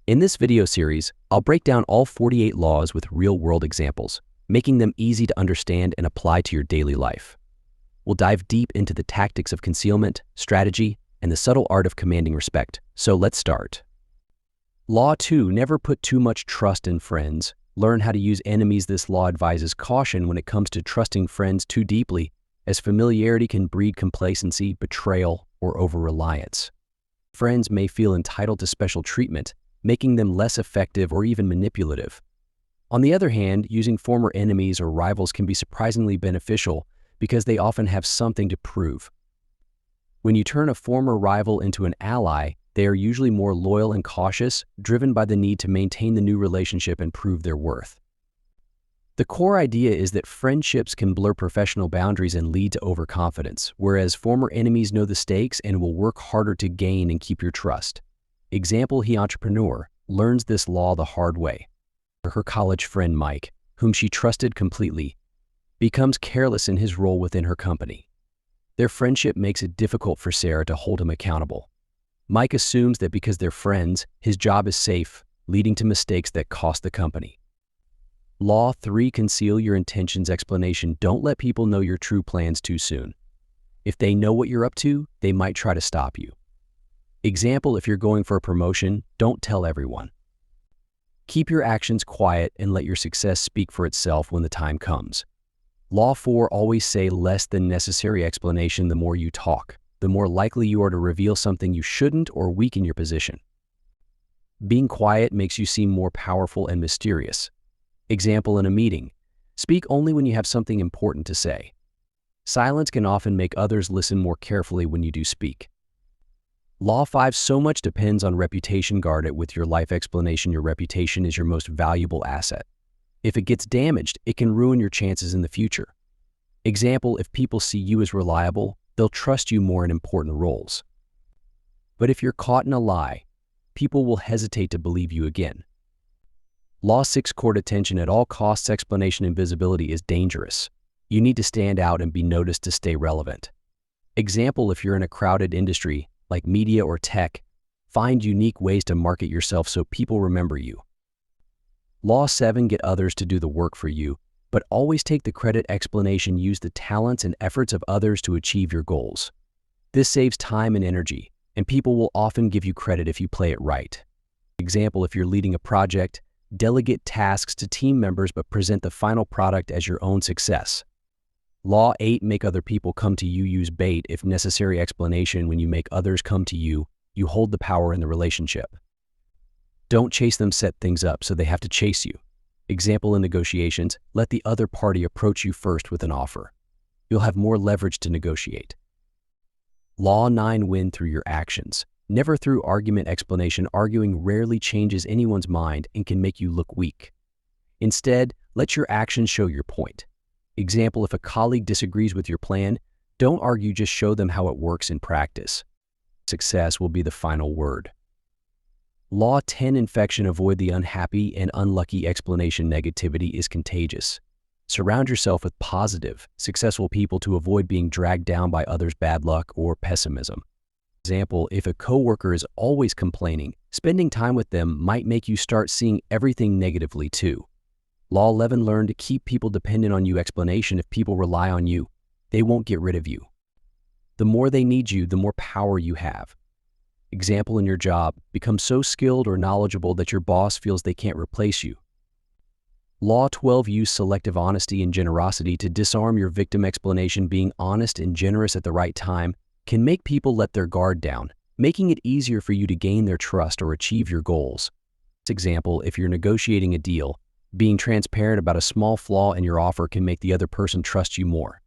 In this video series, I'll break down all 48 laws with real-world examples, making them easy to understand and apply to your daily life. We'll dive deep into the tactics of concealment, strategy, and the subtle art of commanding respect. So let's start. Law 2, never put too much trust in friends. Learn how to use enemies. This law advises caution when it comes to trusting friends too deeply, as familiarity can breed complacency, betrayal, or over-reliance. Friends may feel entitled to special treatment, making them less effective or even manipulative. On the other hand, using former enemies or rivals can be surprisingly beneficial because they often have something to prove. When you turn a former rival into an ally, they are usually more loyal and cautious, driven by the need to maintain the new relationship and prove their worth. The core idea is that friendships can blur professional boundaries and lead to overconfidence, whereas former enemies know the stakes and will work harder to gain and keep your trust. Example, he entrepreneur learns this law the hard way. Her college friend Mike, whom she trusted completely, becomes careless in his role within her company. Their friendship makes it difficult for Sarah to hold him accountable. Mike assumes that because they're friends, his job is safe, leading to mistakes that cost the company. Law 3, conceal your intentions. Explanation, don't let people know your true plans too soon. If they know what you're up to, they might try to stop you. Example, if you're going for a promotion, don't tell everyone. Keep your actions quiet and let your success speak for itself when the time comes. Law 4, always say less than necessary. Explanation, the more you talk, the more likely you are to reveal something you shouldn't or weaken your position. Being quiet makes you seem more powerful and mysterious. Example, in a meeting, speak only when you have something important to say. Silence can often make others listen more carefully when you do speak. Law 5, so much depends on reputation. Guard it with your life. Explanation, your reputation is your most valuable asset. If it gets damaged, it can ruin your chances in the future. Example, if people see you as reliable, they'll trust you more in important roles. But if you're caught in a lie, people will hesitate to believe you again. Law 6, court attention at all costs. Explanation, invisibility is dangerous. You need to stand out and be noticed to stay relevant. Example, if you're in a crowded industry, like media or tech, find unique ways to market yourself so people remember you. Law 7, get others to do the work for you, but always take the credit. Explanation, use the talents and efforts of others to achieve your goals. This saves time and energy, and people will often give you credit if you play it right. Example, if you're leading a project, delegate tasks to team members but present the final product as your own success. Law 8, make other people come to you. Use bait if necessary. Explanation, when you make others come to you, you hold the power in the relationship. Don't chase them. Set things up so they have to chase you. Example, in negotiations, let the other party approach you first with an offer. You'll have more leverage to negotiate. Law 9, win through your actions, never through argument. Explanation, arguing rarely changes anyone's mind and can make you look weak. Instead, let your actions show your point. Example, if a colleague disagrees with your plan, don't argue, just show them how it works in practice. Success will be the final word. Law 10, infection, avoid the unhappy and unlucky. Explanation, negativity is contagious. Surround yourself with positive, successful people to avoid being dragged down by others' bad luck or pessimism. Example, if a coworker is always complaining, spending time with them might make you start seeing everything negatively too. Law 11, learn to keep people dependent on you. Explanation, if people rely on you, they won't get rid of you. The more they need you, the more power you have. Example, in your job, become so skilled or knowledgeable that your boss feels they can't replace you. Law 12, use selective honesty and generosity to disarm your victim. Explanation, being honest and generous at the right time can make people let their guard down, making it easier for you to gain their trust or achieve your goals. Example, if you're negotiating a deal, being transparent about a small flaw in your offer can make the other person trust you more.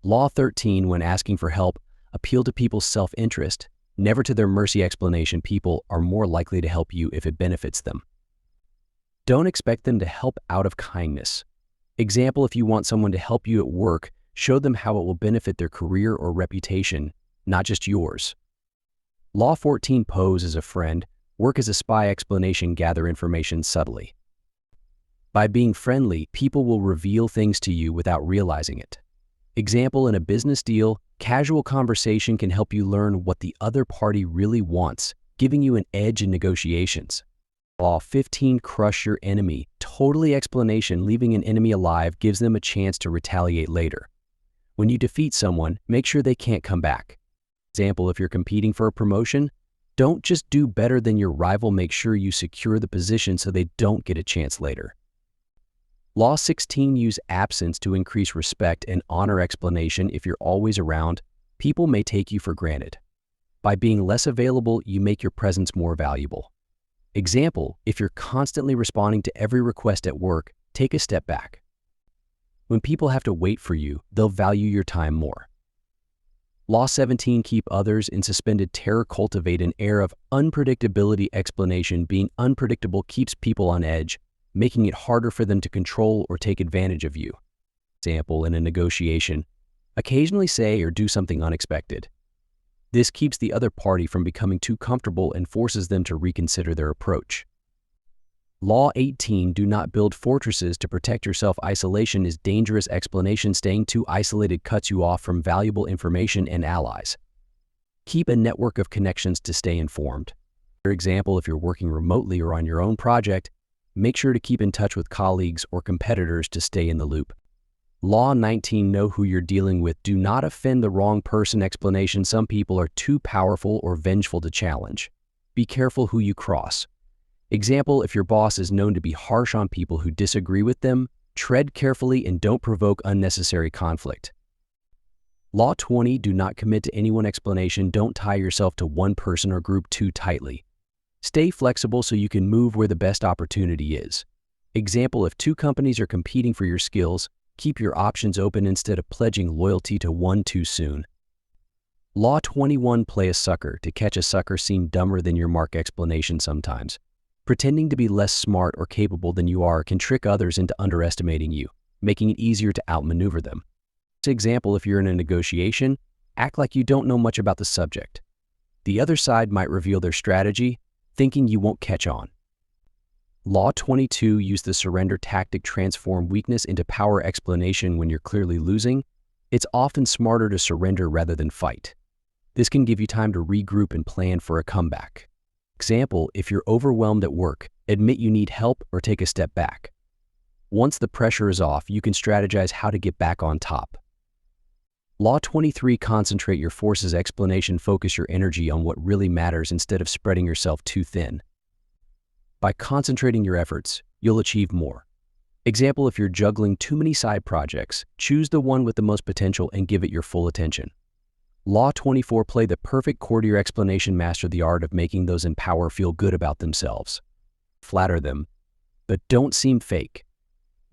Law 13, when asking for help, appeal to people's self-interest, never to their mercy. Explanation, people are more likely to help you if it benefits them. Don't expect them to help out of kindness. Example, if you want someone to help you at work, show them how it will benefit their career or reputation, not just yours. Law 14, pose as a friend, work as a spy. Explanation, gather information subtly. By being friendly, people will reveal things to you without realizing it. Example, in a business deal, casual conversation can help you learn what the other party really wants, giving you an edge in negotiations. Law 15, crush your enemy. Totally explanation, leaving an enemy alive gives them a chance to retaliate later. When you defeat someone, make sure they can't come back. Example, if you're competing for a promotion, don't just do better than your rival, make sure you secure the position so they don't get a chance later. Law 16, use absence to increase respect and honor explanation. If you're always around, people may take you for granted. By being less available, you make your presence more valuable. Example, if you're constantly responding to every request at work, take a step back. When people have to wait for you, they'll value your time more. Law 17, keep others in suspended terror. Cultivate an air of unpredictability. Explanation, being unpredictable keeps people on edge, making it harder for them to control or take advantage of you. Example, in a negotiation, occasionally say or do something unexpected. This keeps the other party from becoming too comfortable and forces them to reconsider their approach. Law 18, do not build fortresses to protect yourself. Isolation is dangerous. Explanation, staying too isolated cuts you off from valuable information and allies. Keep a network of connections to stay informed. For example, if you're working remotely or on your own project, make sure to keep in touch with colleagues or competitors to stay in the loop. Law 19, know who you're dealing with. Do not offend the wrong person. Explanation, some people are too powerful or vengeful to challenge. Be careful who you cross. Example, if your boss is known to be harsh on people who disagree with them, tread carefully and don't provoke unnecessary conflict. Law 20, do not commit to anyone. Explanation, don't tie yourself to one person or group too tightly. Stay flexible so you can move where the best opportunity is. Example, if two companies are competing for your skills, keep your options open instead of pledging loyalty to one too soon. Law 21, play a sucker. To catch a sucker, seem dumber than your mark. Explanation, sometimes pretending to be less smart or capable than you are can trick others into underestimating you, making it easier to outmaneuver them. For example, if you're in a negotiation, act like you don't know much about the subject. The other side might reveal their strategy, thinking you won't catch on. Law 22, use the surrender tactic. Transform weakness into power. Explanation, when you're clearly losing, it's often smarter to surrender rather than fight. This can give you time to regroup and plan for a comeback. Example, if you're overwhelmed at work, admit you need help or take a step back. Once the pressure is off, you can strategize how to get back on top. Law 23, concentrate your forces. Explanation, focus your energy on what really matters instead of spreading yourself too thin. By concentrating your efforts, you'll achieve more. Example, if you're juggling too many side projects, choose the one with the most potential and give it your full attention. Law 24, play the perfect courtier. Explanation, master the art of making those in power feel good about themselves. Flatter them, but don't seem fake.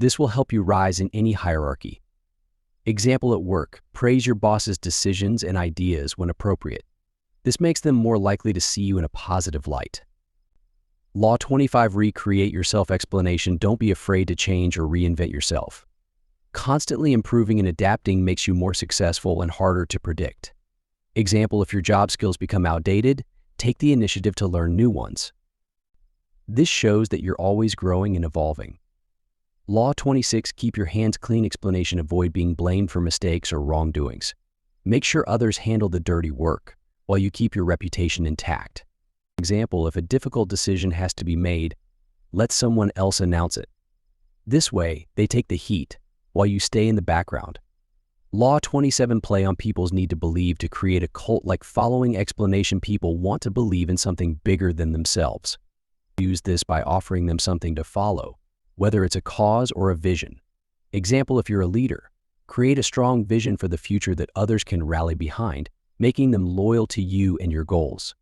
This will help you rise in any hierarchy. Example, at work, praise your boss's decisions and ideas when appropriate. This makes them more likely to see you in a positive light. Law 25, recreate yourself. Explanation, don't be afraid to change or reinvent yourself. Constantly improving and adapting makes you more successful and harder to predict. Example, if your job skills become outdated, take the initiative to learn new ones. This shows that you're always growing and evolving. Law 26, keep your hands clean. Explanation, avoid being blamed for mistakes or wrongdoings. Make sure others handle the dirty work, while you keep your reputation intact. Example, if a difficult decision has to be made, let someone else announce it. This way, they take the heat, while you stay in the background. Law 27, play on people's need to believe to create a cult-like following. Explanation, people want to believe in something bigger than themselves. Use this by offering them something to follow, whether it's a cause or a vision. Example, if you're a leader, create a strong vision for the future that others can rally behind, making them loyal to you and your goals.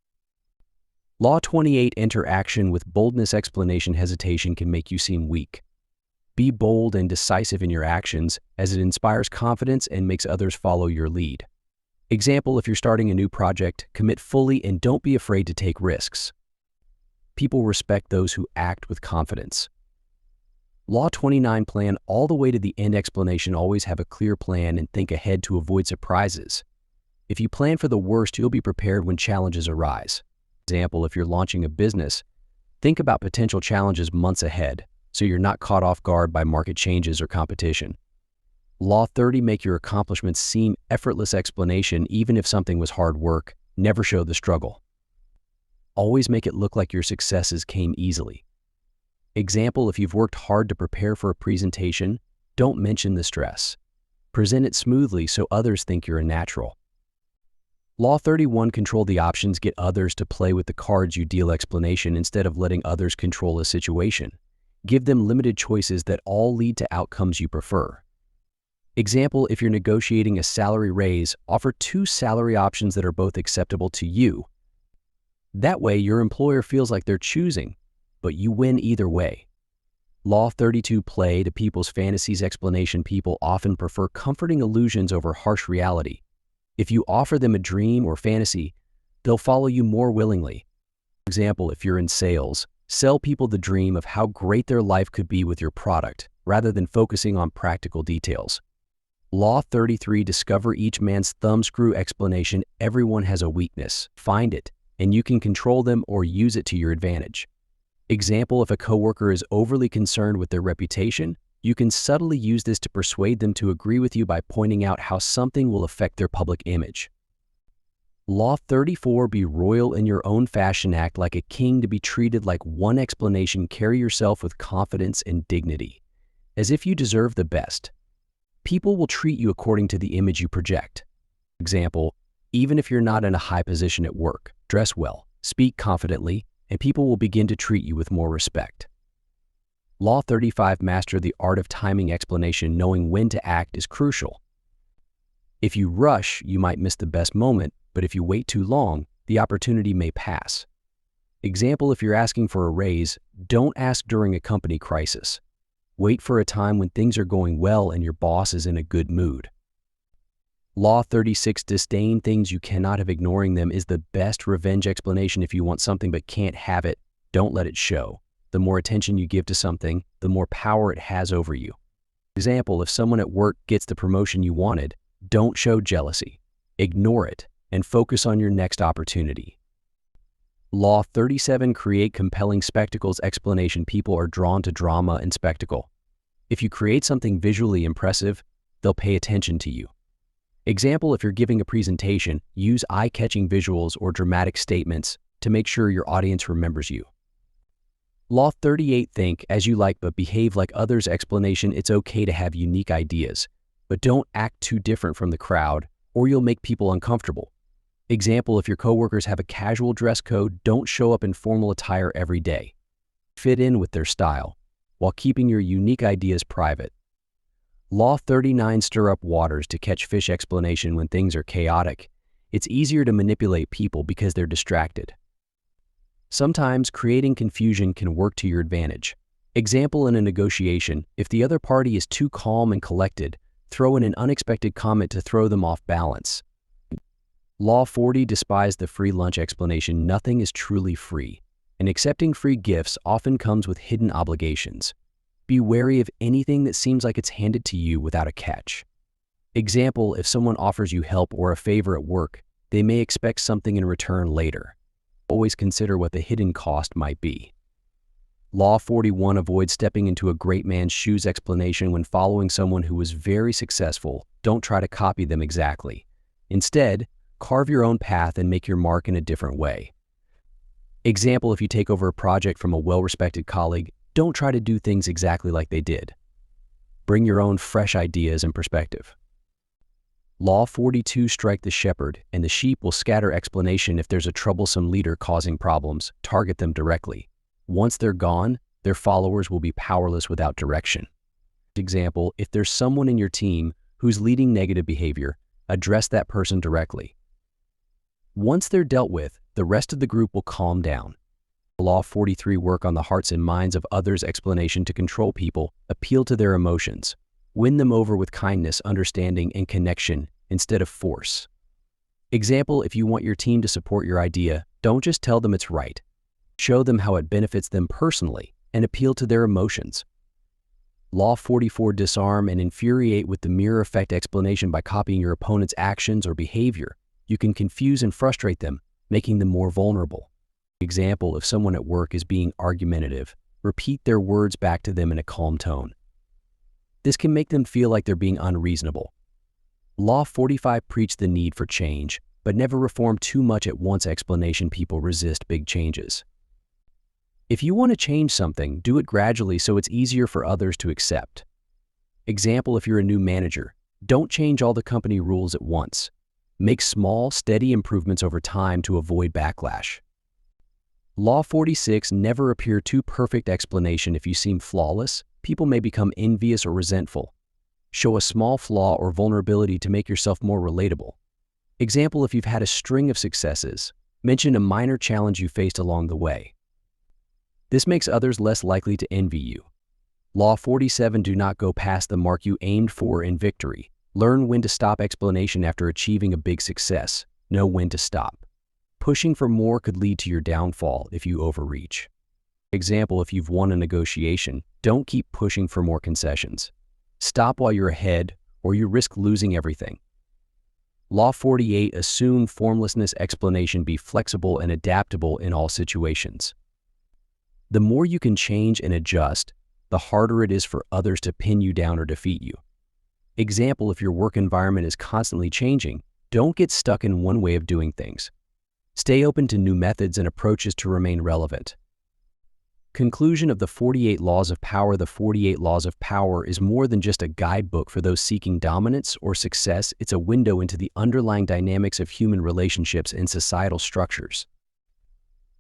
Law 28, enter action with boldness. Explanation, hesitation can make you seem weak. Be bold and decisive in your actions, as it inspires confidence and makes others follow your lead. Example, if you're starting a new project, commit fully and don't be afraid to take risks. People respect those who act with confidence. Law 29, plan all the way to the end. Explanation, always have a clear plan and think ahead to avoid surprises. If you plan for the worst, you'll be prepared when challenges arise. Example, if you're launching a business, think about potential challenges months ahead, so you're not caught off guard by market changes or competition. Law 30, make your accomplishments seem effortless. Explanation, even if something was hard work, never show the struggle. Always make it look like your successes came easily. Example, if you've worked hard to prepare for a presentation, don't mention the stress. Present it smoothly so others think you're a natural. Law 31, control the options, get others to play with the cards you deal explanation instead of letting others control a situation. Give them limited choices that all lead to outcomes you prefer. Example, if you're negotiating a salary raise, offer 2 salary options that are both acceptable to you. That way, your employer feels like they're choosing, but you win either way. Law 32, play to people's fantasies, explanation, people often prefer comforting illusions over harsh reality. If you offer them a dream or fantasy, they'll follow you more willingly. For example, if you're in sales, sell people the dream of how great their life could be with your product, rather than focusing on practical details. Law 33, discover each man's thumbscrew, explanation, everyone has a weakness. Find it, and you can control them or use it to your advantage. Example, if a coworker is overly concerned with their reputation, you can subtly use this to persuade them to agree with you by pointing out how something will affect their public image. Law 34, be royal in your own fashion, act like a king to be treated like one, explanation, carry yourself with confidence and dignity, as if you deserve the best. People will treat you according to the image you project. Example, even if you're not in a high position at work, dress well, speak confidently, and people will begin to treat you with more respect. Law 35, master the art of timing, explanation, knowing when to act is crucial. If you rush, you might miss the best moment, but if you wait too long, the opportunity may pass. Example, if you're asking for a raise, don't ask during a company crisis. Wait for a time when things are going well and your boss is in a good mood. Law 36, disdain things you cannot have, ignoring them is the best revenge, explanation, if you want something but can't have it, don't let it show. The more attention you give to something, the more power it has over you. Example, if someone at work gets the promotion you wanted, don't show jealousy. Ignore it and focus on your next opportunity. Law 37, create compelling spectacles, explanation, people are drawn to drama and spectacle. If you create something visually impressive, they'll pay attention to you. Example, if you're giving a presentation, use eye-catching visuals or dramatic statements to make sure your audience remembers you. Law 38, think as you like but behave like others, explanation, it's okay to have unique ideas, but don't act too different from the crowd or you'll make people uncomfortable. Example, if your coworkers have a casual dress code, don't show up in formal attire every day. Fit in with their style, while keeping your unique ideas private. Law 39, stir up waters to catch fish, explanation, when things are chaotic, it's easier to manipulate people because they're distracted. Sometimes creating confusion can work to your advantage. Example, in a negotiation, if the other party is too calm and collected, throw in an unexpected comment to throw them off balance. Law 40, despise the free lunch, explanation, nothing is truly free, and accepting free gifts often comes with hidden obligations. Be wary of anything that seems like it's handed to you without a catch. Example, if someone offers you help or a favor at work, they may expect something in return later. Always consider what the hidden cost might be. Law 41, avoid stepping into a great man's shoes, explanation, when following someone who was very successful, don't try to copy them exactly. Instead, carve your own path and make your mark in a different way. Example, if you take over a project from a well-respected colleague, don't try to do things exactly like they did. Bring your own fresh ideas and perspective. Law 42, strike the shepherd, and the sheep will scatter, explanation, if there's a troublesome leader causing problems, target them directly. Once they're gone, their followers will be powerless without direction. Example, if there's someone in your team who's leading negative behavior, address that person directly. Once they're dealt with, the rest of the group will calm down. Law 43, work on the hearts and minds of others, explanation, to control people, appeal to their emotions. Win them over with kindness, understanding, and connection instead of force. Example, if you want your team to support your idea, don't just tell them it's right. Show them how it benefits them personally and appeal to their emotions. Law 44, disarm and infuriate with the mirror effect, explanation, by copying your opponent's actions or behavior, you can confuse and frustrate them, making them more vulnerable. Example, if someone at work is being argumentative, repeat their words back to them in a calm tone. This can make them feel like they're being unreasonable. Law 45, preach the need for change, but never reform too much at once, explanation, people resist big changes. If you want to change something, do it gradually so it's easier for others to accept. Example, if you're a new manager, don't change all the company rules at once. Make small, steady improvements over time to avoid backlash. Law 46, never appear too perfect explanation. If you seem flawless, people may become envious or resentful. Show a small flaw or vulnerability to make yourself more relatable. Example, if you've had a string of successes, mention a minor challenge you faced along the way. This makes others less likely to envy you. Law 47, do not go past the mark you aimed for in victory. Learn when to stop explanation after achieving a big success. Know when to stop. Pushing for more could lead to your downfall if you overreach. Example, if you've won a negotiation, don't keep pushing for more concessions. Stop while you're ahead, or you risk losing everything. Law 48, assume formlessness. Explanation, be flexible and adaptable in all situations. The more you can change and adjust, the harder it is for others to pin you down or defeat you. Example, if your work environment is constantly changing, don't get stuck in one way of doing things. Stay open to new methods and approaches to remain relevant. Conclusion of the 48 Laws of Power. The 48 Laws of Power is more than just a guidebook for those seeking dominance or success. It's a window into the underlying dynamics of human relationships and societal structures.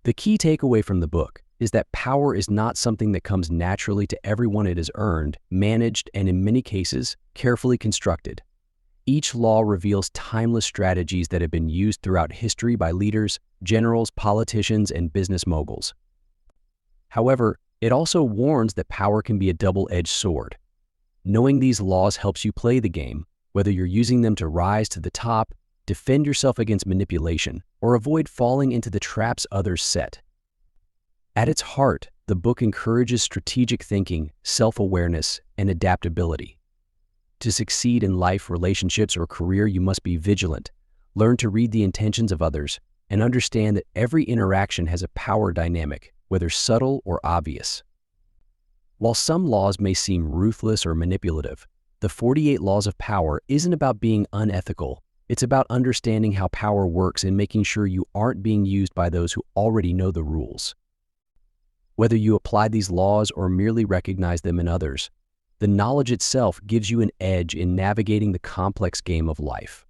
The key takeaway from the book is that power is not something that comes naturally to everyone. It is earned, managed, and in many cases, carefully constructed. Each law reveals timeless strategies that have been used throughout history by leaders, generals, politicians, and business moguls. However, it also warns that power can be a double-edged sword. Knowing these laws helps you play the game, whether you're using them to rise to the top, defend yourself against manipulation, or avoid falling into the traps others set. At its heart, the book encourages strategic thinking, self-awareness, and adaptability. To succeed in life, relationships, or career, you must be vigilant, learn to read the intentions of others, and understand that every interaction has a power dynamic, whether subtle or obvious. While some laws may seem ruthless or manipulative, the 48 Laws of Power isn't about being unethical. It's about understanding how power works and making sure you aren't being used by those who already know the rules. Whether you apply these laws or merely recognize them in others, the knowledge itself gives you an edge in navigating the complex game of life.